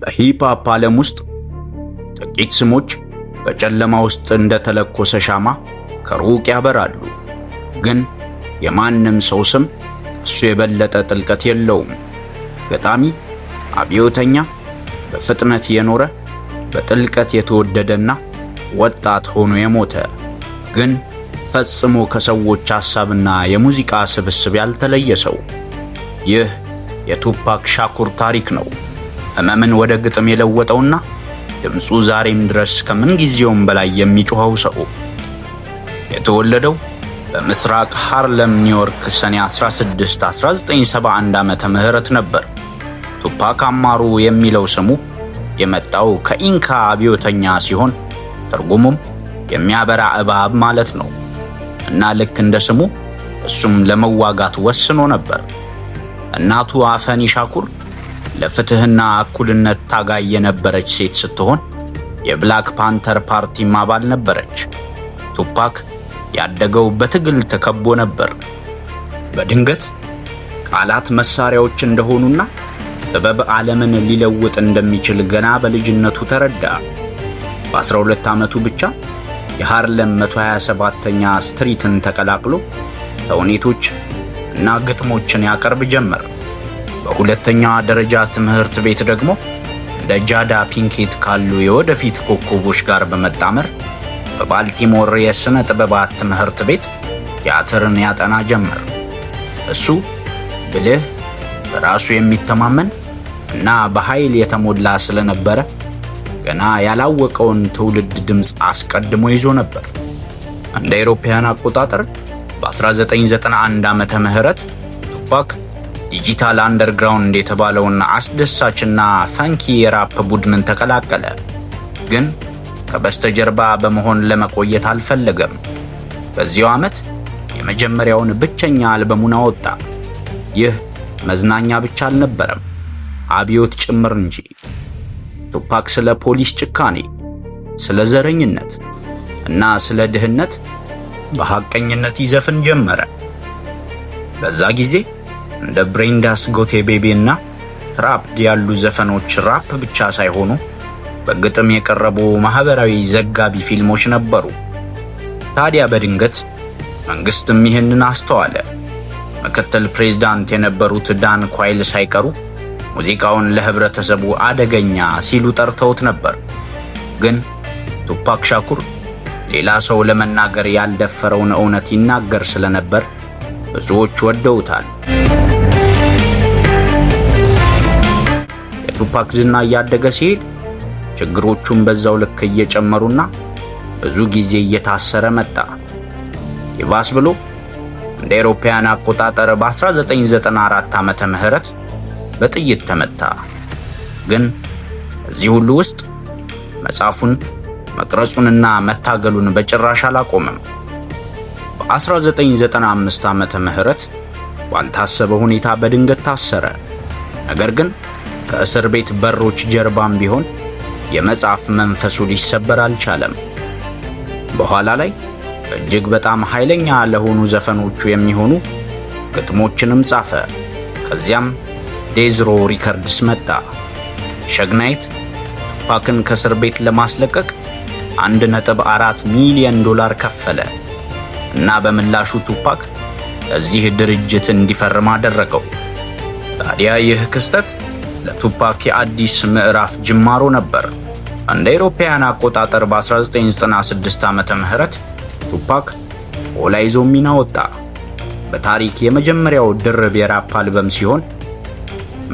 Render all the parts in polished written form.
በሂፕሆፕ ዓለም ውስጥ ጥቂት ስሞች በጨለማ ውስጥ እንደተለኮሰ ሻማ ከሩቅ ያበራሉ። ግን የማንም ሰው ስም እሱ የበለጠ ጥልቀት የለውም። ገጣሚ፣ አብዮተኛ፣ በፍጥነት የኖረ፣ በጥልቀት የተወደደና ወጣት ሆኖ የሞተ ግን ፈጽሞ ከሰዎች ሐሳብና የሙዚቃ ስብስብ ያልተለየ ሰው። ይህ የቱፓክ ሻኩር ታሪክ ነው። ህመምን ወደ ግጥም የለወጠውና ድምፁ ዛሬም ድረስ ከምንጊዜውም በላይ የሚጮኸው ሰው። የተወለደው በምስራቅ ሃርለም ኒውዮርክ ሰኔ 16 1971 ዓመተ ምህረት ነበር። ቱፓክ አማሩ የሚለው ስሙ የመጣው ከኢንካ አብዮተኛ ሲሆን ትርጉሙም የሚያበራ እባብ ማለት ነው። እና ልክ እንደ ስሙ እሱም ለመዋጋት ወስኖ ነበር። እናቱ አፈኒ ሻኩር ለፍትህና እኩልነት ታጋይ የነበረች ሴት ስትሆን የብላክ ፓንተር ፓርቲም አባል ነበረች። ቱፓክ ያደገው በትግል ተከቦ ነበር። በድንገት ቃላት መሳሪያዎች እንደሆኑና ጥበብ ዓለምን ሊለውጥ እንደሚችል ገና በልጅነቱ ተረዳ። በ12 ዓመቱ ብቻ የሃርለም 127ኛ ስትሪትን ተቀላቅሎ ተውኔቶች እና ግጥሞችን ያቀርብ ጀመር። በሁለተኛ ደረጃ ትምህርት ቤት ደግሞ እንደ ጃዳ ፒንኬት ካሉ የወደፊት ኮከቦች ጋር በመጣመር በባልቲሞር የሥነ ጥበባት ትምህርት ቤት ቲያትርን ያጠና ጀመር። እሱ ብልህ፣ በራሱ የሚተማመን እና በኃይል የተሞላ ስለነበረ ገና ያላወቀውን ትውልድ ድምፅ አስቀድሞ ይዞ ነበር። እንደ አውሮፓውያን አቆጣጠር በ1991 ዓመተ ምህረት ቱፓክ ዲጂታል አንደርግራውንድ የተባለውን አስደሳችና ፈንኪ የራፕ ቡድንን ተቀላቀለ። ግን ከበስተጀርባ በመሆን ለመቆየት አልፈለገም። በዚያው ዓመት የመጀመሪያውን ብቸኛ አልበሙን አወጣ። ይህ መዝናኛ ብቻ አልነበረም፣ አብዮት ጭምር እንጂ። ቱፓክ ስለ ፖሊስ ጭካኔ፣ ስለ ዘረኝነት እና ስለ ድህነት በሐቀኝነት ይዘፍን ጀመረ። በዛ ጊዜ እንደ ብሬንዳስ ጎቴ ቤቢ እና ትራፕድ ያሉ ዘፈኖች ራፕ ብቻ ሳይሆኑ በግጥም የቀረቡ ማህበራዊ ዘጋቢ ፊልሞች ነበሩ። ታዲያ በድንገት መንግስትም ይህንን አስተዋለ። ምክትል ፕሬዝዳንት የነበሩት ዳን ኳይል ሳይቀሩ ሙዚቃውን ለህብረተሰቡ አደገኛ ሲሉ ጠርተውት ነበር። ግን ቱፓክ ሻኩር ሌላ ሰው ለመናገር ያልደፈረውን እውነት ይናገር ስለነበር ብዙዎች ወደውታል። የቱፓክ ዝና እያደገ ሲሄድ ችግሮቹን በዛው ልክ እየጨመሩና ብዙ ጊዜ እየታሰረ መጣ። ይባስ ብሎ እንደ አውሮፓውያን አቆጣጠር በ1994 ዓመተ ምህረት በጥይት ተመታ። ግን እዚህ ሁሉ ውስጥ መጻፉን፣ መቅረጹንና መታገሉን በጭራሽ አላቆመም። በ1995 ዓመተ ምህረት ባልታሰበ ሁኔታ በድንገት ታሰረ። ነገር ግን ከእስር ቤት በሮች ጀርባም ቢሆን የመጻፍ መንፈሱ ሊሰበር አልቻለም። በኋላ ላይ እጅግ በጣም ኃይለኛ ለሆኑ ዘፈኖቹ የሚሆኑ ግጥሞችንም ጻፈ። ከዚያም ዴዝሮ ሪከርድስ መጣ። ሸግናይት ቱፓክን ከእስር ቤት ለማስለቀቅ $1.4 ሚሊዮን ከፈለ እና በምላሹ ቱፓክ ለዚህ ድርጅት እንዲፈርም አደረገው። ታዲያ ይህ ክስተት ለቱፓክ የአዲስ ምዕራፍ ጅማሮ ነበር። እንደ አውሮፓውያን አቆጣጠር በ1996 ዓመተ ምህረት ቱፓክ ኦላይዞ ሚና ወጣ። በታሪክ የመጀመሪያው ድርብ የራፕ አልበም ሲሆን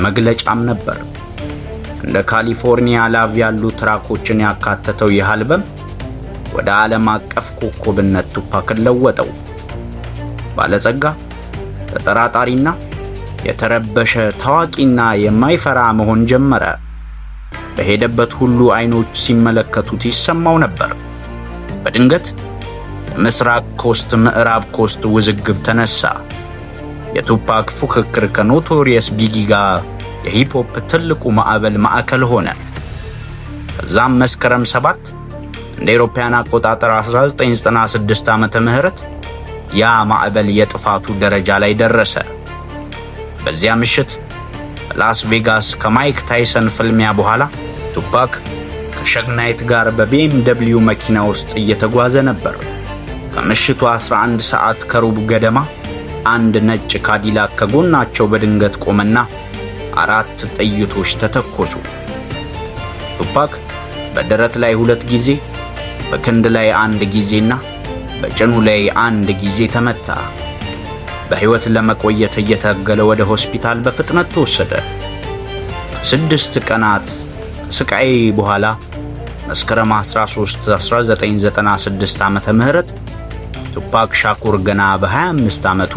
መግለጫም ነበር። እንደ ካሊፎርኒያ ላቭ ያሉ ትራኮችን ያካተተው ይህ አልበም ወደ ዓለም አቀፍ ኮከብነት ቱፓክን ለወጠው። ባለጸጋ፣ ተጠራጣሪና የተረበሸ ታዋቂና የማይፈራ መሆን ጀመረ። በሄደበት ሁሉ አይኖች ሲመለከቱት ይሰማው ነበር። በድንገት የምስራቅ ኮስት ምዕራብ ኮስት ውዝግብ ተነሳ። የቱፓክ ፉክክር ከኖቶሪየስ ቢጊ ጋር የሂፕሆፕ ትልቁ ማዕበል ማዕከል ሆነ። ከዛም መስከረም 7 እንደ አውሮፓውያን አቆጣጠር 1996 ዓመተ ምህረት ያ ማዕበል የጥፋቱ ደረጃ ላይ ደረሰ። በዚያ ምሽት በላስ ቬጋስ ከማይክ ታይሰን ፍልሚያ በኋላ ቱፓክ ከሸግ ናይት ጋር በቢኤምደብሊው መኪና ውስጥ እየተጓዘ ነበር። ከምሽቱ 11 ሰዓት ከሩብ ገደማ አንድ ነጭ ካዲላክ ከጎናቸው በድንገት ቆመና 4 ጥይቶች ተተኮሱ። ቱፓክ በደረት ላይ 2 ጊዜ፣ በክንድ ላይ 1 ጊዜና በጭኑ ላይ 1 ጊዜ ተመታ። በሕይወት ለመቆየት እየታገለ ወደ ሆስፒታል በፍጥነት ተወሰደ። 6 ቀናት ስቃይ በኋላ መስከረም 13 1996 ዓመተ ምህረት ቱፓክ ሻኩር ገና በ25 ዓመቱ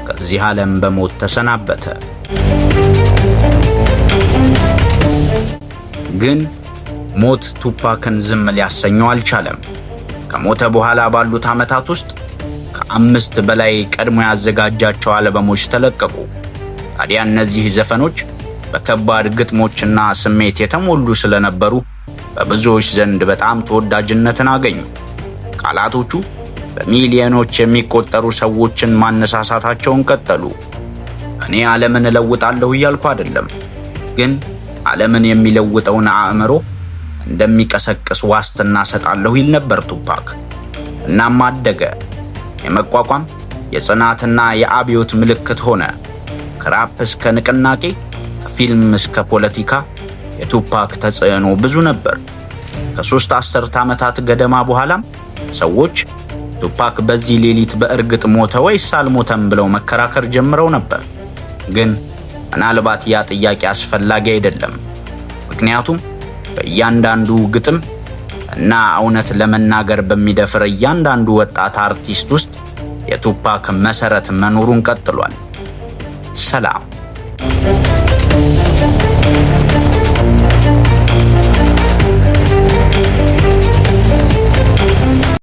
ከዚህ ዓለም በሞት ተሰናበተ። ግን ሞት ቱፓክን ዝም ሊያሰኘው አልቻለም። ከሞተ በኋላ ባሉት ዓመታት ውስጥ ከ5 በላይ ቀድሞ ያዘጋጃቸው አልበሞች ተለቀቁ። ታዲያ እነዚህ ዘፈኖች በከባድ ግጥሞችና ስሜት የተሞሉ ስለነበሩ በብዙዎች ዘንድ በጣም ተወዳጅነትን አገኙ። ቃላቶቹ በሚሊዮኖች የሚቆጠሩ ሰዎችን ማነሳሳታቸውን ቀጠሉ። እኔ ዓለምን እለውጣለሁ እያልኩ አይደለም፣ ግን ዓለምን የሚለውጠውን አእምሮ እንደሚቀሰቅስ ዋስትና ሰጣለሁ ይል ነበር ቱፓክ። እናም አደገ። የመቋቋም የጽናትና የአብዮት ምልክት ሆነ። ከራፕ እስከ ንቅናቄ፣ ከፊልም እስከ ፖለቲካ የቱፓክ ተጽዕኖ ብዙ ነበር። ከ3 አስርት ዓመታት ገደማ በኋላም ሰዎች ቱፓክ በዚህ ሌሊት በእርግጥ ሞተ ወይስ አልሞተም ብለው መከራከር ጀምረው ነበር። ግን ምናልባት ያ ጥያቄ አስፈላጊ አይደለም። ምክንያቱም በእያንዳንዱ ግጥም እና እውነት ለመናገር በሚደፍር እያንዳንዱ ወጣት አርቲስት ውስጥ የቱፓክ መሰረት መኖሩን ቀጥሏል። ሰላም።